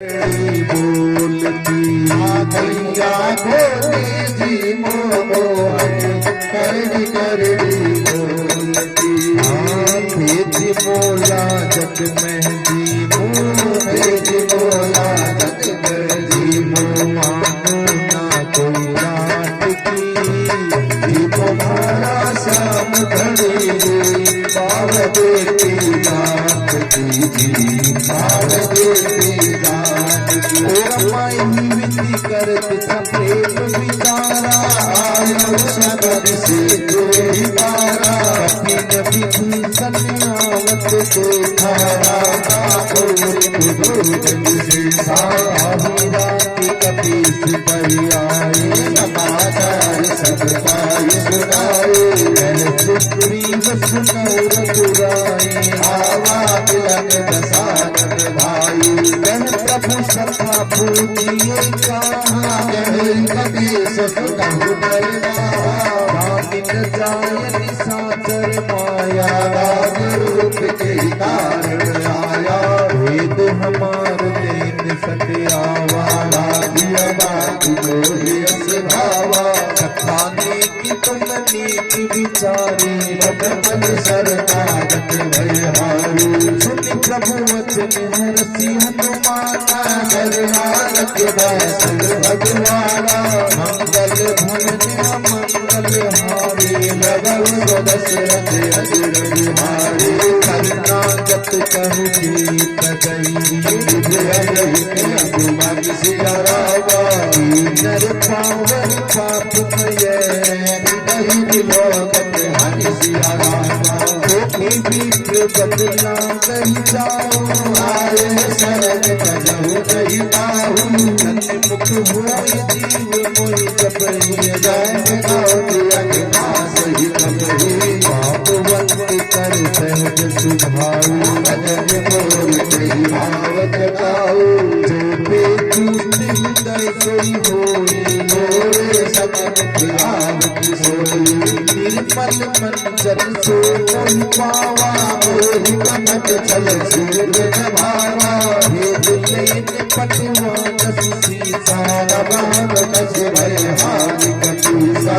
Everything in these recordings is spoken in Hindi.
बोलती मैया भोली जी मोहन करड़ी करड़ी बोलती भेज मोला जग मेहंदी भेज मोला जग मेहंदी मानो ना कोई रात की तुम्हारा शाम घड़ी बाव देती रात की बाव देती विधि करत प्रेम विचारा शब्द से जोड़ी तारा बिन विभूषण आवत देखारा से साहिरा की कपीस बरियाए समाचार सब पाए सुनाए सुग्रीव सुनौर पुराए आवा तिलक दसानन भाई प्रभु सखा पूजिए कहाँ कपीस सुनहु बलवान जाय निशाचर माया राग रूप के कारण आया वेद हमार देन सत्यावा लागिया बात जोहियस भावा कथाने की तुम नीति विचारी मन सरतारत भयहारी सुन प्रभु वचन हरसी हनुमाना हरनारक दासन भगवाना मंगल भवन मंगल हारी लगल दशरथ अजर बिहारी करुणागत कहु गीत गई हनुमान सिया रामा नर पावन पाप भय नहीं लोकत हरि सिया रामा विप्र बदला कही जाओ आए शरण कलहु नहीं पाहु मुख हुई जीव मोहि जब जाय सही कबही पापवंत कर सहज सुभाऊ भजन मोर कही भावत गाऊ जो बेचूत हृदय सोई होई मोरे सगन खिलावत सोई निर्मल मन जन सो मोहि पावा मोहि कनक छल सूर भावा हे दुलैन पटुआ दस सीसा नभान दस भय हानि कपूसा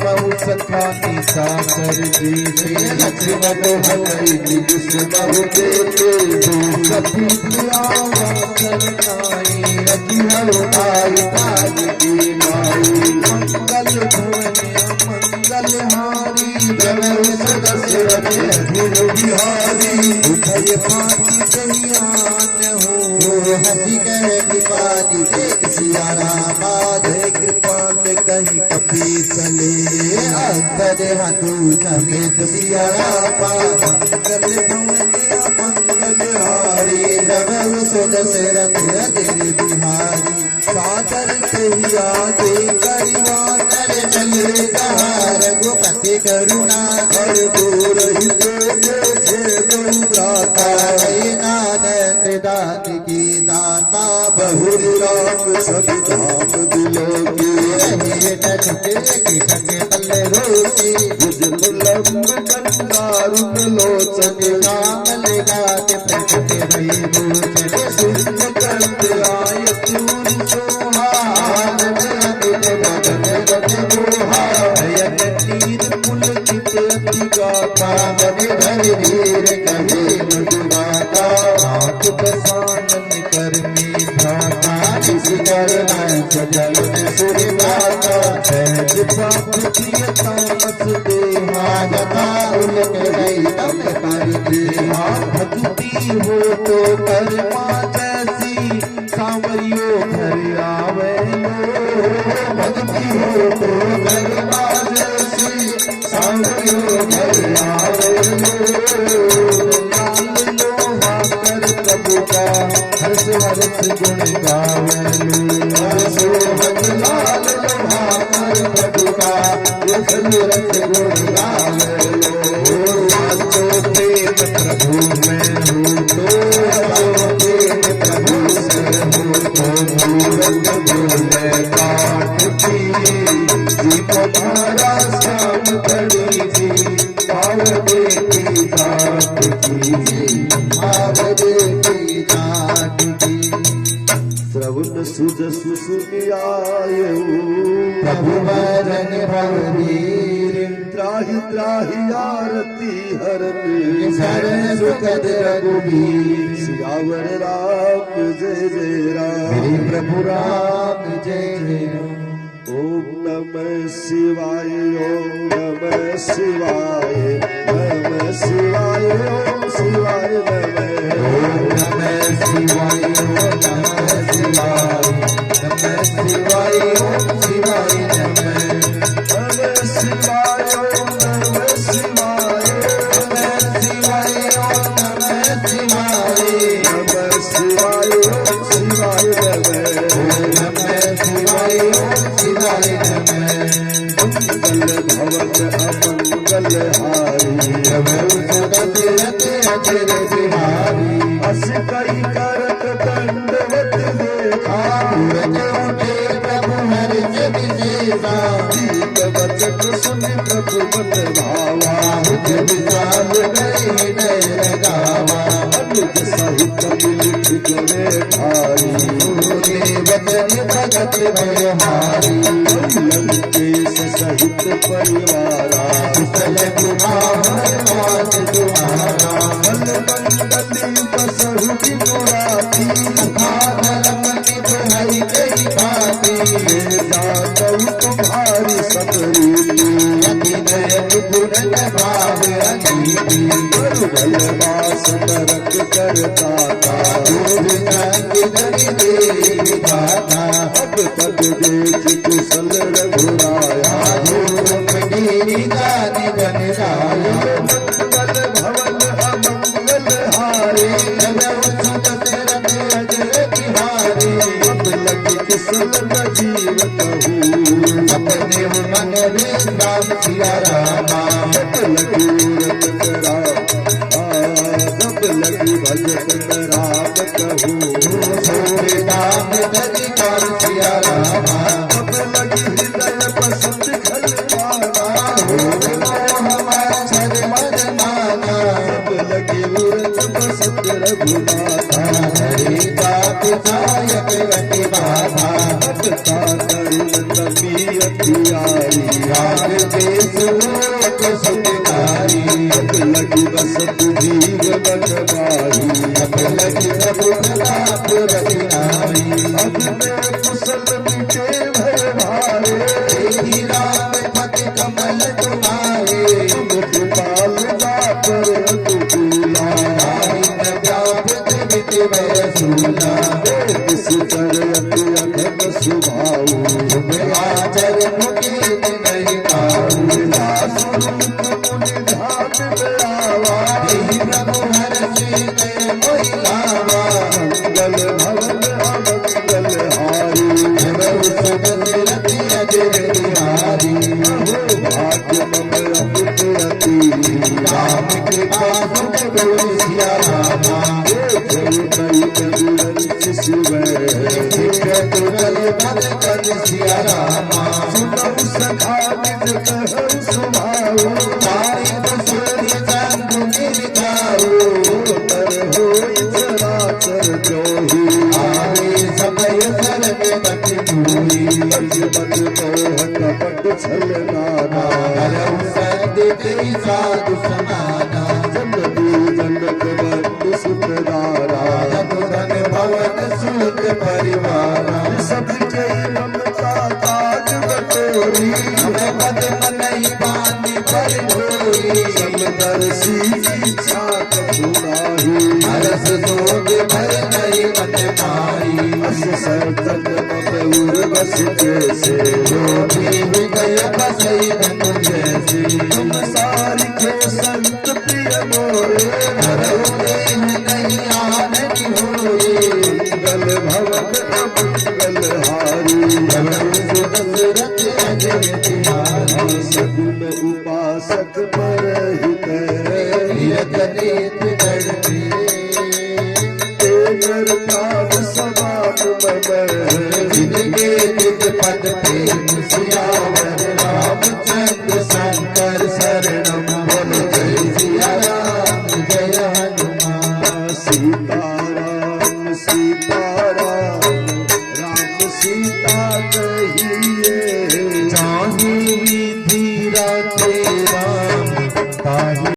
बहु सखा निशा कर देते लक्ष्मण हलई दिस बहु देते जो कभी आवा करनाई अति हरुनाई ताज की माई मंगल भुवन मंगल हारी प्रभु दशरथ अधीर बिहारी उभय पाति कल्याण हो हरि कह विपाति देख सिया रामा जय कृपा में कहीं कपीसले अंतर हनुमान समेत सिया रामा मंगल भवन मंगल हारी प्रभु दशरथ अधीर बिहारी सादर कहिया दे करिवा कर चले रघुपति करुणा कर दूर ही देखे गौराता नानंद दान की दाता बहुर राम सब धाम दिलों की रही टके टके पल्ले रोटी भुजमुलंब गंगारुण लोचन नाम लगाते प्रकटे रही भूचन सुंद कंद आय चूर सोहान दिन भजन गत मोहा भयन तीर पुलकित अति गाता मन धर धीर कहे मधुगाता नाथ दसानन करनी भ्राता जिस करना सजल सुर गाता सहज पाप प्रिय तामस देहा जथा उलट गई तम पर देहा भक्ति हो तो कर्मा जैसी सांवरियो घर आवे भक्ति हो तो कर्मा जैसी सांवरियो घर आवे लाल लोहा कर प्रभु का हर्ष हर्ष गुण गावे हर्ष लाल लोहा कर प्रभु का हर्ष हर्ष गुण गावे प्रेम प्रभु में हूँ तो प्रेम प्रभु से हूँ तो मूरत बोले काट की तुम्हारा श्याम घड़ी जी भाव देखी जात की भाव देखी जात की प्रभु सुज सुनियायो प्रभु वरन भववीर त्राहि त्राहि आरती हरति शरण सुखद रघुवीर सियावर राम जय जय राम मेरे प्रभु राम जय जय राम। ओम नमः शिवाय ओम नमः शिवाय नमः शिवाय ओम शिवाय नमः ओम नमः शिवाय ओम नमः शिवाय नमः शिवाय ओम शिवाय नमः नमः शिवाय ओम नमः शिवाय नमः शिवाय ओम नमः शिवाय नमः शिवाय ओम शिवाय नमः ओम नमः शिवाय ओम शिवाय नमः मंगल भवन अमंगल हारी प्रभु सुदशरथ अजर बिहारी अस कई करत दंडवत देखा तुरंत उठे प्रभु हर्ष विशेषा दीप वचन सुन प्रभु मन भावा मुझ विशाल गए नयन गावा अनुज सहित मिलित गणे ठारी पूरे वचन भगत भयहारी लंकेश सहित परिवारा कुशल कुमार मात तुम्हारा मन मंगली बसहु बिनुराती धर्म निज हरि कई भांति जानऊ तुम्हारी सब रीति अति नयन गुण भाव अनीति बल वास नरक करता था दूर संग धरि देव दाता अब तक देख कुशल रघुराया दूर मणि गान गन राया मंगल भवन अमंगल हारे नव सुदशरथ अजर बिहारी अब लगी कुशल न जीव कहूँ अपने मन में राम सिया रामा अब लगी रत अब लगी भजत राम कहूँ सोरे दाम धरि काल सिया रामा अब लगी हृदय पसंद खलवाना मोह मर मर माना अब लगी उरत पसंद रघुनाथा हरे बात सायक रति बाधा अब तातरी नमी अतियारी राग देश लोक सुखकारी अब लगी बसत जीवन बारी अब लगी प्रभु प्रताप रचनारी अब मैं कुशल मिटे भय भारे तेरी राम पति कमल तुम्हारे तुम कृपाल दापर अनुकूला आइन व्यापृत विधि वय सूला किस तरह अधम सुभाऊ तुम आचर मुखी नहीं काऊ स्वरूप मुनि धाम में आवा देहि प्रभु हर्षि दय मोहि लावा मंगल भवन अमंगल हारी प्रभु सुदशरथ अजर बिहारी अहो भाग्य मम अमृत अति राम कृपा सुख गौरी सिया रामा सिख तुरल भग कर सिया रामा तारी सूर्य चंद्र निर्जाऊ आवे समय सर्ग बति भूरी हरऊ सद तेरी साधु समाना धन भवन सूत परिवारा सबके ममता ताज बटोरी हमें पद मनई पानी पर ढोरी समदर्शी इच्छा कबुराही हरस जोग भर नहीं मन माई अस सतन मबूर बस जैसे योगी हृदय बसई धनु जैसे तुम सारी के संत प्रिय मोरे हरऊ देह नहीं आनंद होए मंगल भवन अमंगल हारी प्रभु सुदशरथ अजर बिहारी सगुन उपासक पर हित नियत नेत गढ़ते तेगर प्राण समान मम जिनके निज पद प्रेम सियावर रामचंद्र शंकर शरणम बोल जय सिया राम जय हनुमान सीताराम सीताराम सीता कहिए चाहे विधि राखे राम ताहि